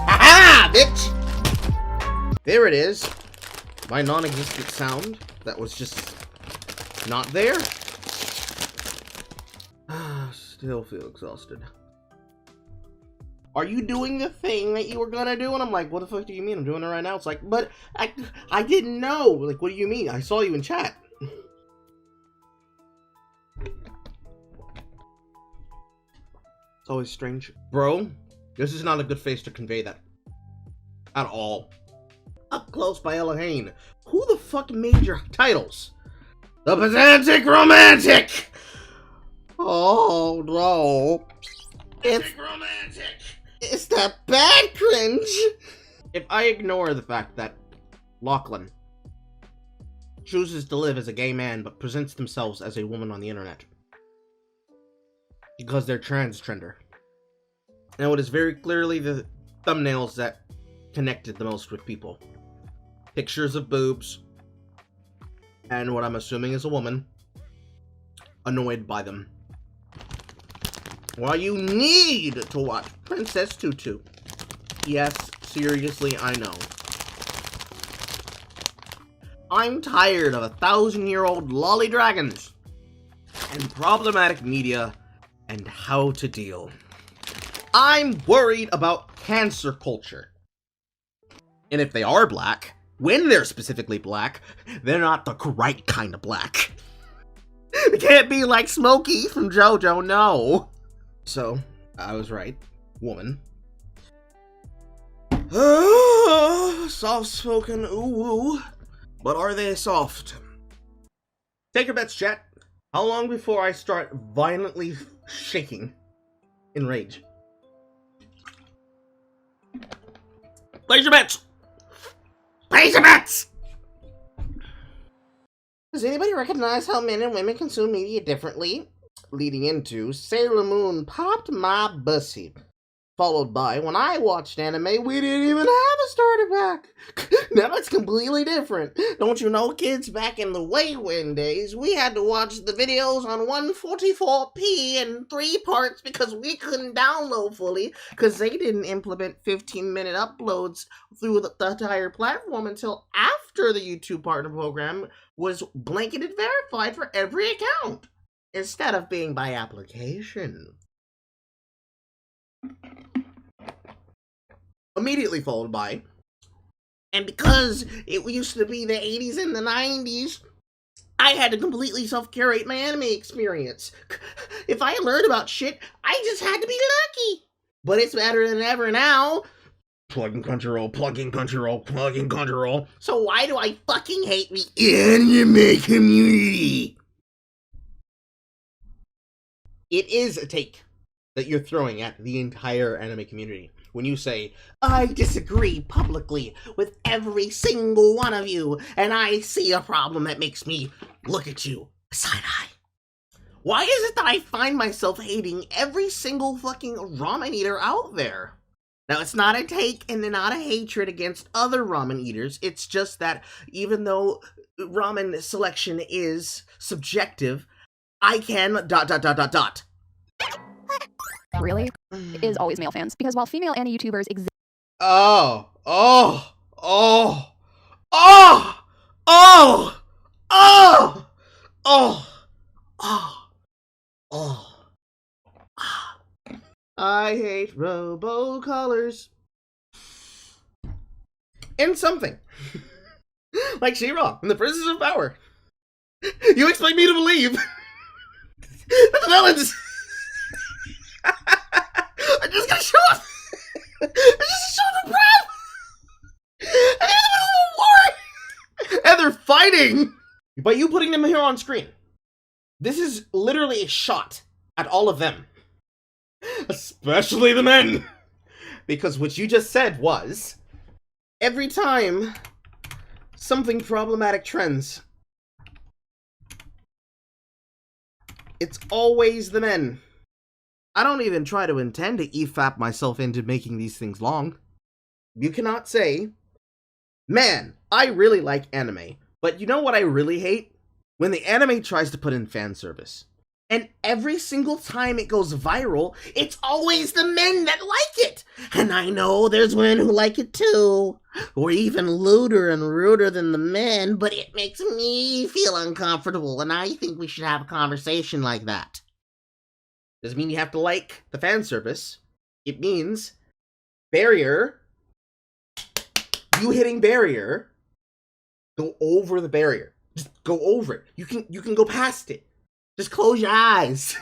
Aha, bitch! There it is. My non-existent sound that was just not there. Still feel exhausted. Are you doing the thing that you were gonna do? And I'm like, what the fuck do you mean? I'm doing it right now. It's like, but I didn't know. Like, what do you mean? I saw you in chat. It's always strange. Bro, this is not a good face to convey that. At all. Up Close by Elohane. Who the fuck made your titles? The Pedantic Romantic! Oh no. It's romantic. It's that bad cringe. If I ignore the fact that Lachlan chooses to live as a gay man but presents themselves as a woman on the internet because they're transgender. Now it is very clearly the thumbnails that connected the most with people. Pictures of boobs and what I'm assuming is a woman annoyed by them. Well, you need to watch Princess Tutu. Yes, seriously, I know. I'm tired of 1,000-year-old lolly dragons and problematic media and how to deal. I'm worried about cancer culture. And if they are black, when they're specifically black, they're not the right kind of black. They can't be like Smokey from JoJo, no. So, I was right. Woman. Soft-spoken ooh-woo. But are they soft? Take your bets, chat. How long before I start violently shaking in rage? Place your bets! Place your bets! Does anybody recognize how men and women consume media differently? Leading into Sailor Moon popped my bussy. Followed by, when I watched anime, we didn't even have a starter pack. Now it's completely different. Don't you know, kids, back in the way when days, we had to watch the videos on 144p in 3 parts because we couldn't download fully because they didn't implement 15-minute uploads through the entire platform until after the YouTube Partner Program was blanketed verified for every account, instead of being by application. Immediately followed by, and because it used to be the 80s and the 90s, I had to completely self-curate my anime experience. If I learned about shit, I just had to be lucky. But it's better than ever now. Plugging Crunchyroll, plugging Crunchyroll, plugging Crunchyroll. So why do I fucking hate the anime community? It is a take that you're throwing at the entire anime community when you say, I disagree publicly with every single one of you, and I see a problem that makes me look at you side-eye. Why is it that I find myself hating every single fucking ramen eater out there? Now, it's not a take and not a hatred against other ramen eaters. It's just that even though ramen selection is subjective, I can ... Really? Is always male fans. Because while female anime YouTubers exist... I hate robo-colors. And something. Like She-Ra in the Princess of Power. You expect me to believe that the villains are just gonna show up. They're just show the prep. And they're in the middle of a war. And they're fighting. By you putting them here on screen, this is literally a shot at all of them. Especially the men. Because what you just said was, every time something problematic trends, it's always the men. I don't even try to intend to EFAP myself into making these things long. You cannot say, man, I really like anime, but you know what I really hate? when the anime tries to put in fan service. And every single time it goes viral, it's always the men that like it. And I know there's women who like it too. Or even lewder and ruder than the men, but it makes me feel uncomfortable, and I think we should have a conversation like that. Doesn't mean you have to like the fan service. It means barrier. You hitting barrier. Go over the barrier. Just go over it. You can go past it. Just close your eyes.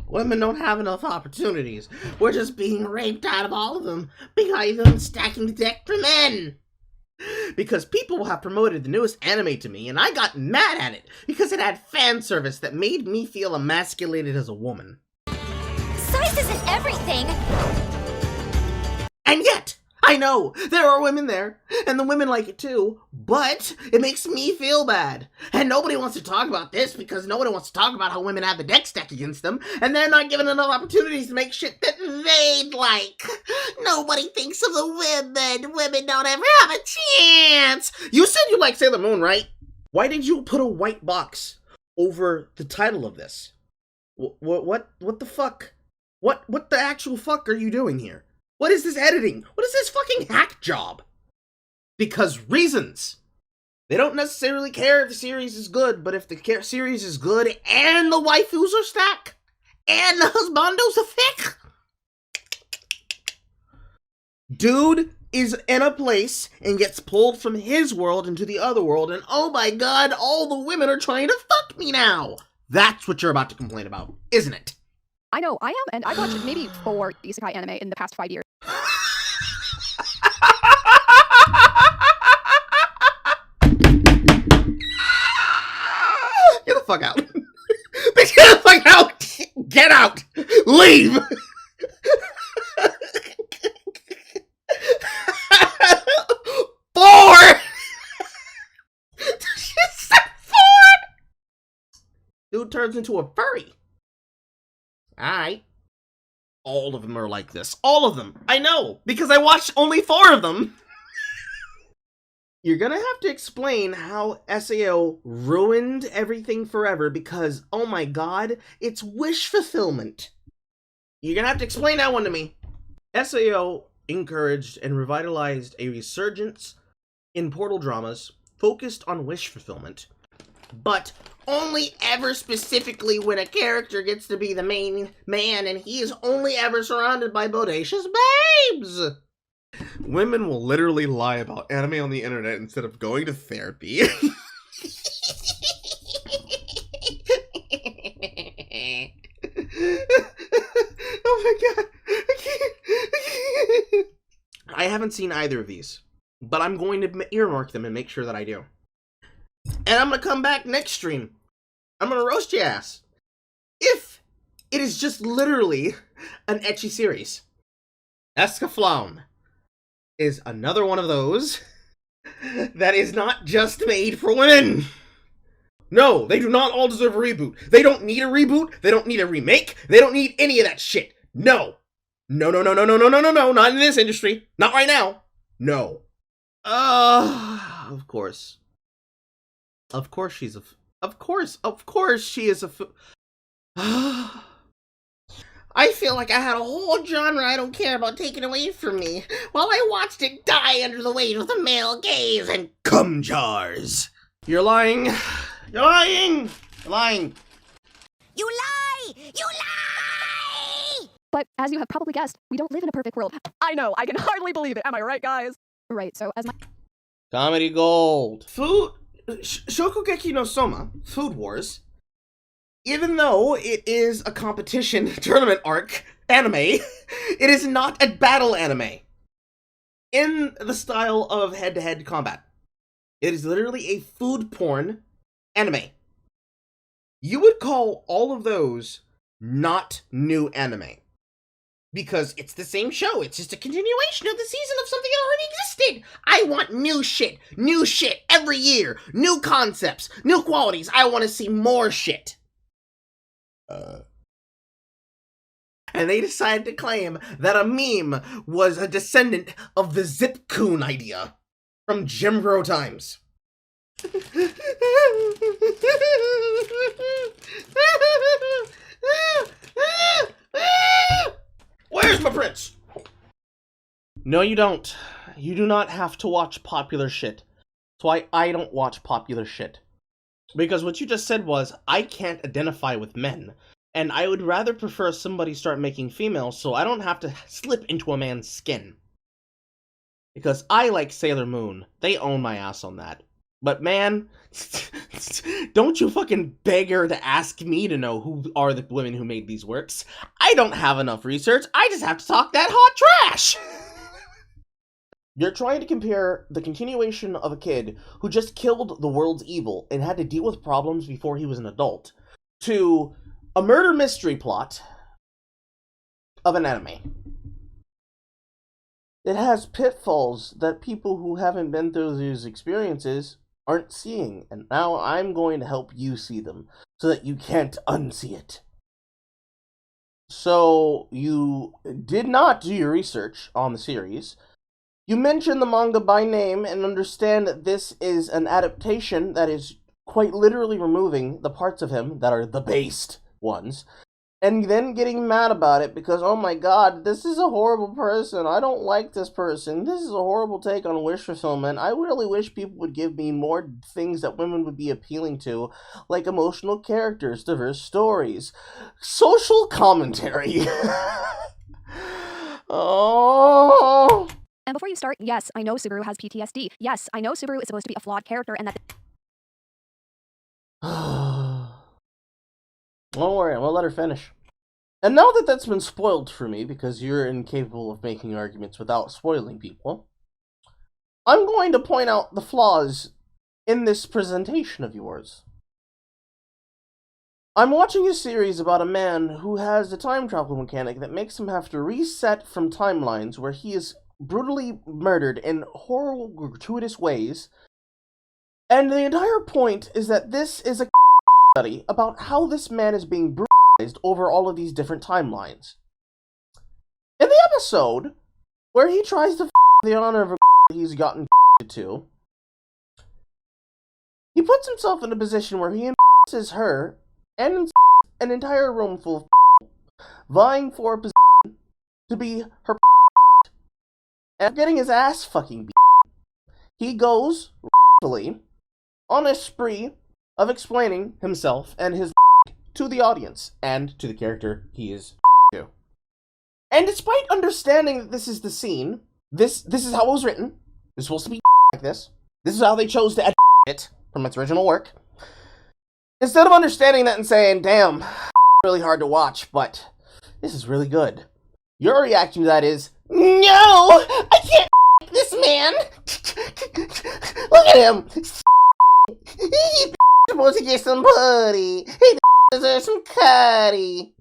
Women don't have enough opportunities. We're just being raped out of all of them because of them stacking the deck for men. Because people have promoted the newest anime to me, and I got mad at it because it had fan service that made me feel emasculated as a woman. Size isn't everything! And yet, I know there are women there, and the women like it too, but it makes me feel bad. And nobody wants to talk about this because nobody wants to talk about how women have the deck stacked against them, and they're not given enough opportunities to make shit that they'd like. Nobody thinks of the women. Women don't ever have a chance. You said you like Sailor Moon, right? Why did you put a white box over the title of this? What the fuck? What the actual fuck are you doing here? What is this editing? What is this fucking hack job? Because reasons. They don't necessarily care if the series is good, but if the series is good and the waifus are stacked and the husbandos are thick, dude is in a place and gets pulled from his world into the other world, and oh my god, all the women are trying to fuck me now. That's what you're about to complain about, isn't it? I know, I am, and I've watched maybe 4 isekai anime in the past 5 years. Get the fuck out. Bitch, get the fuck out! Get out! Leave! Four! She said 4! Dude turns into a furry. Alright. All of them are like this. All of them. I know, because I watched only 4 of them. You're gonna have to explain how SAO ruined everything forever because, oh my god, it's wish fulfillment. You're gonna have to explain that one to me. SAO encouraged and revitalized a resurgence in portal dramas focused on wish fulfillment, but only ever specifically when a character gets to be the main man and he is only ever surrounded by bodacious babes. Women will literally lie about anime on the internet instead of going to therapy. Oh my god. I haven't seen either of these, but I'm going to earmark them and make sure that I do. And I'm going to come back next stream. I'm going to roast your ass. If it is just literally an ecchi series. Escaflown is another one of those that is not just made for women. No, they do not all deserve a reboot. They don't need a reboot. They don't need a remake. They don't need any of that shit. No. No, no, no, no, no, no, no, no, no. Not in this industry. Not right now. No. Of course. Of course she's a... Of course she is a... I feel like I had a whole genre I don't care about taken away from me, while I watched it die under the weight of the male gaze and cum jars. You're lying. You're lying. You're lying. You lie! You lie! But as you have probably guessed, we don't live in a perfect world. I know, I can hardly believe it. Am I right, guys? Right, so as my... Comedy gold. Shokugeki no Soma, Food Wars, even though it is a competition tournament arc anime, it is not a battle anime in the style of head-to-head combat. It is literally a food porn anime. You would call all of those not new anime, because it's the same show. It's just a continuation of the season of something that already existed. I want new shit every year, new concepts, new qualities. I want to see more shit. And they decided to claim that a meme was a descendant of the Zip-Coon idea. from Jim Crow times. Where's my prince? No, you don't. You do not have to watch popular shit. That's why I don't watch popular shit. Because what you just said was, I can't identify with men. And I would rather prefer somebody start making females so I don't have to slip into a man's skin. Because I like Sailor Moon. They own my ass on that. But man, don't you fucking beg her to ask me to know who are the women who made these works. I don't have enough research. I just have to talk that hot trash. You're trying to compare the continuation of a kid who just killed the world's evil and had to deal with problems before he was an adult to a murder mystery plot of an anime. It has pitfalls that people who haven't been through these experiences aren't seeing, and now I'm going to help you see them so that you can't unsee it. So, you did not do your research on the series. You mention the manga by name and understand that this is an adaptation that is quite literally removing the parts of him that are the based ones, and then getting mad about it because, oh my god, this is a horrible person, I don't like this person, this is a horrible take on wish fulfillment, I really wish people would give me more things that women would be appealing to, like emotional characters, diverse stories, social commentary. Oh... And before you start, yes, I know Subaru has PTSD. Yes, I know Subaru is supposed to be a flawed character and that... Don't worry, I'm gonna let her finish. And now that that's been spoiled for me, because you're incapable of making arguments without spoiling people, I'm going to point out the flaws in this presentation of yours. I'm watching a series about a man who has a time travel mechanic that makes him have to reset from timelines where he is brutally murdered in horrible, gratuitous ways, and the entire point is that this is a study about how this man is being brutalized over all of these different timelines. In the episode where he tries to the honor of a he's gotten to, he puts himself in a position where he is her and an entire room full of vying for a position to be her. And getting his ass fucking beat, he goes, rightfully, on a spree of explaining himself and his to the audience, and to the character he is to. And despite understanding that this is the scene, this is how it was written, it's supposed to be like this is how they chose to edit it from its original work, instead of understanding that and saying, damn, really hard to watch, but this is really good, your reaction to that is, no, I can't this man. Look at him. He's supposed to get some putty. He deserves some cutty.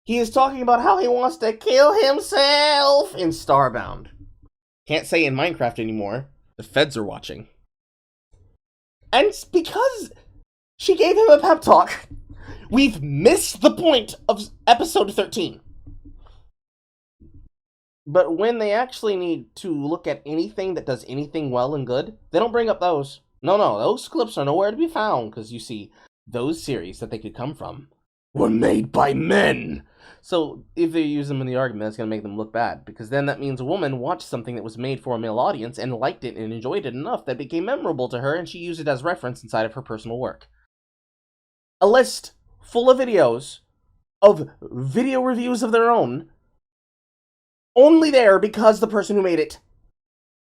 He is talking about how he wants to kill himself in Starbound. Can't say in Minecraft anymore. The feds are watching. And it's because she gave him a pep talk, we've missed the point of episode 13. But when they actually need to look at anything that does anything well and good, they don't bring up those. No, those clips are nowhere to be found, because you see, those series that they could come from were made by men. So if they use them in the argument, that's going to make them look bad, because then that means a woman watched something that was made for a male audience and liked it and enjoyed it enough that it became memorable to her, and she used it as reference inside of her personal work. A list full of videos of video reviews of their own, only there because the person who made it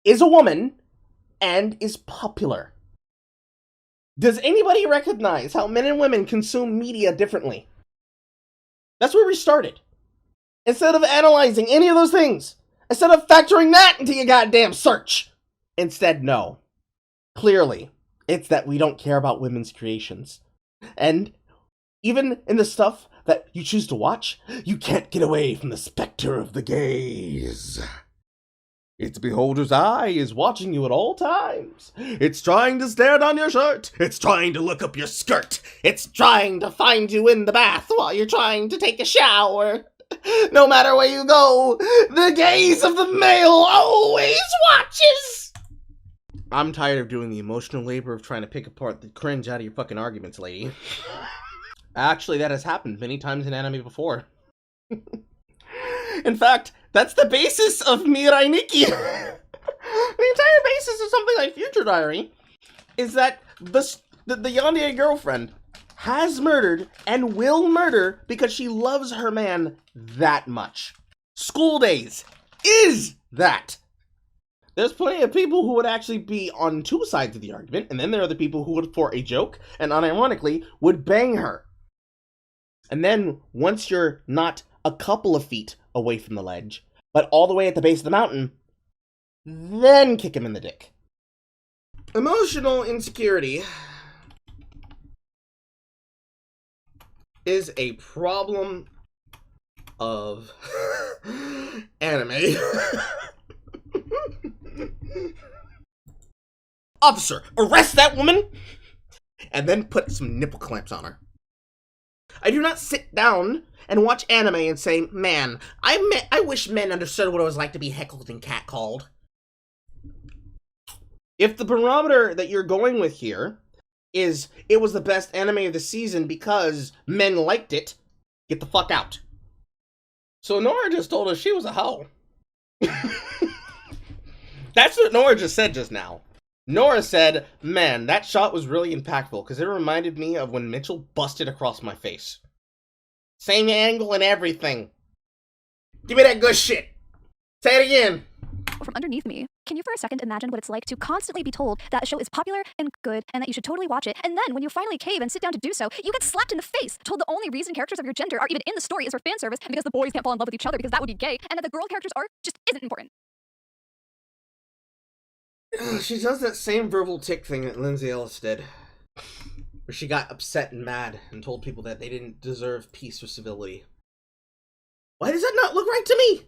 is a woman and is popular. Does anybody recognize how men and women consume media differently? That's where we started. Instead of analyzing any of those things, instead of factoring that into your goddamn search, instead, no. Clearly, it's that we don't care about women's creations. And even in the stuff that you choose to watch, you can't get away from the specter of the gaze. Its beholder's eye is watching you at all times. It's trying to stare down your shirt. It's trying to look up your skirt. It's trying to find you in the bath while you're trying to take a shower. No matter where you go, the gaze of the male always watches. I'm tired of doing the emotional labor of trying to pick apart the cringe out of your fucking arguments, lady. Actually, that has happened many times in anime before. In fact, that's the basis of Mirai Nikki. The entire basis of something like Future Diary is that the yandere girlfriend has murdered and will murder because she loves her man that much. School Days is that. There's plenty of people who would actually be on two sides of the argument, and then there are the people who would, for a joke, and unironically, would bang her. And then, once you're not a couple of feet away from the ledge, but all the way at the base of the mountain, then kick him in the dick. Emotional insecurity is a problem of anime. Officer, arrest that woman! And then put some nipple clamps on her. I do not sit down and watch anime and say, man, I wish men understood what it was like to be heckled and catcalled. If the barometer that you're going with here is, it was the best anime of the season because men liked it, get the fuck out. So Nora just told us she was a hoe. That's what Nora just said just now. Nora said, man, that shot was really impactful because it reminded me of when Mitchell busted across my face. Same angle and everything. Give me that good shit. Say it again. From underneath me. Can you for a second imagine what it's like to constantly be told that a show is popular and good and that you should totally watch it, and then when you finally cave and sit down to do so, you get slapped in the face, told the only reason characters of your gender are even in the story is for fan service and because the boys can't fall in love with each other because that would be gay, and that the girl characters' arc just isn't important. She does that same verbal tick thing that Lindsay Ellis did, where she got upset and mad and told people that they didn't deserve peace or civility. Why does that not look right to me?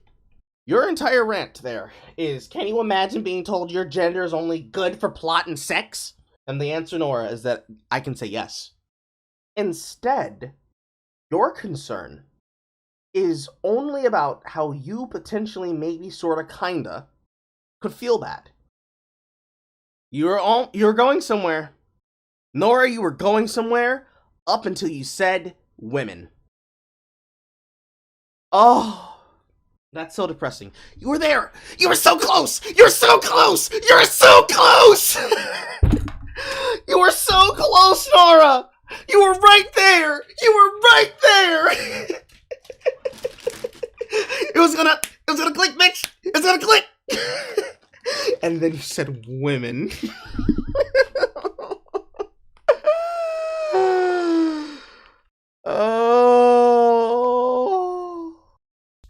Your entire rant there is, can you imagine being told your gender is only good for plot and sex? And the answer, Nora, is that I can say yes. Instead, your concern is only about how you potentially, maybe, sorta, kinda, could feel bad. You're going somewhere. Nora, you were going somewhere up until you said women. Oh, that's so depressing. You were there. You were so close. You're so close. You're so close. You were so close, Nora. You were right there. You were right there. It was gonna click, bitch. It's gonna click. And then you said women. Oh.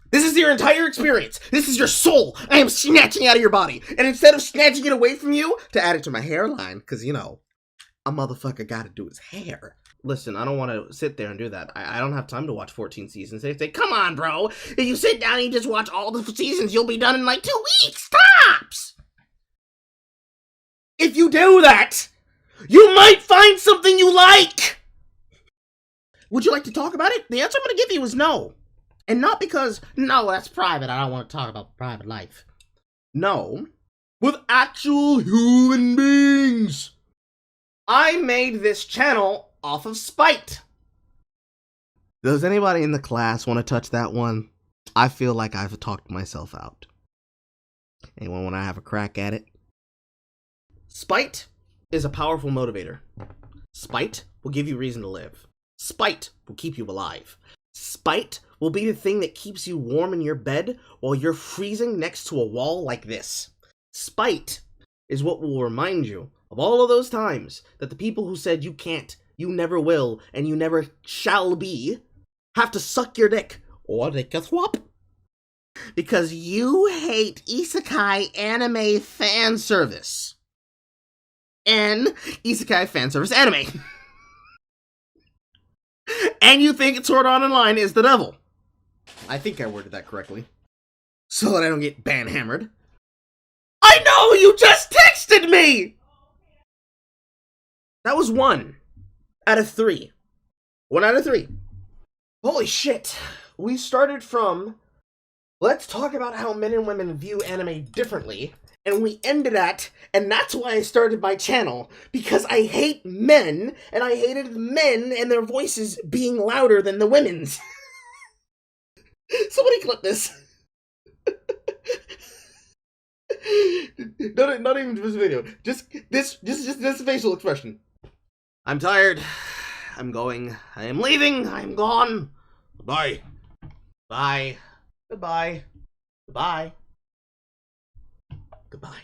This is your entire experience. This is your soul. I am snatching out of your body. And instead of snatching it away from you, to add it to my hairline, because, you know, a motherfucker gotta do his hair. Listen, I don't want to sit there and do that. I don't have time to watch 14 seasons. They say, come on, bro. If you sit down and you just watch all the seasons, you'll be done in like 2 weeks. Tops! If you do that, you might find something you like! Would you like to talk about it? The answer I'm going to give you is no. And not because, no, that's private, I don't want to talk about private life. No. With actual human beings. I made this channel off of spite. Does anybody in the class want to touch that one? I feel like I've talked myself out. Anyone want to have a crack at it? Spite is a powerful motivator. Spite will give you reason to live. Spite will keep you alive. Spite will be the thing that keeps you warm in your bed while you're freezing next to a wall like this. Spite is what will remind you of all of those times that the people who said you can't, you never will, and you never shall be, have to suck your dick or take a swap. Because you hate isekai anime fan service. And isekai fan service anime. And you think Sword Art Online is the devil. I think I worded that correctly. So that I don't get ban-hammered. I know you just texted me! That was 1 out of 3. 1 out of 3. Holy shit. We started from, let's talk about how men and women view anime differently, and we ended at, and that's why I started my channel, because I hate men, and I hated the men and their voices being louder than the women's. Somebody clip this. Not even this video. Just this facial expression. I'm tired. I'm going. I am leaving. I'm gone. Bye. Bye. Goodbye. Goodbye. Goodbye.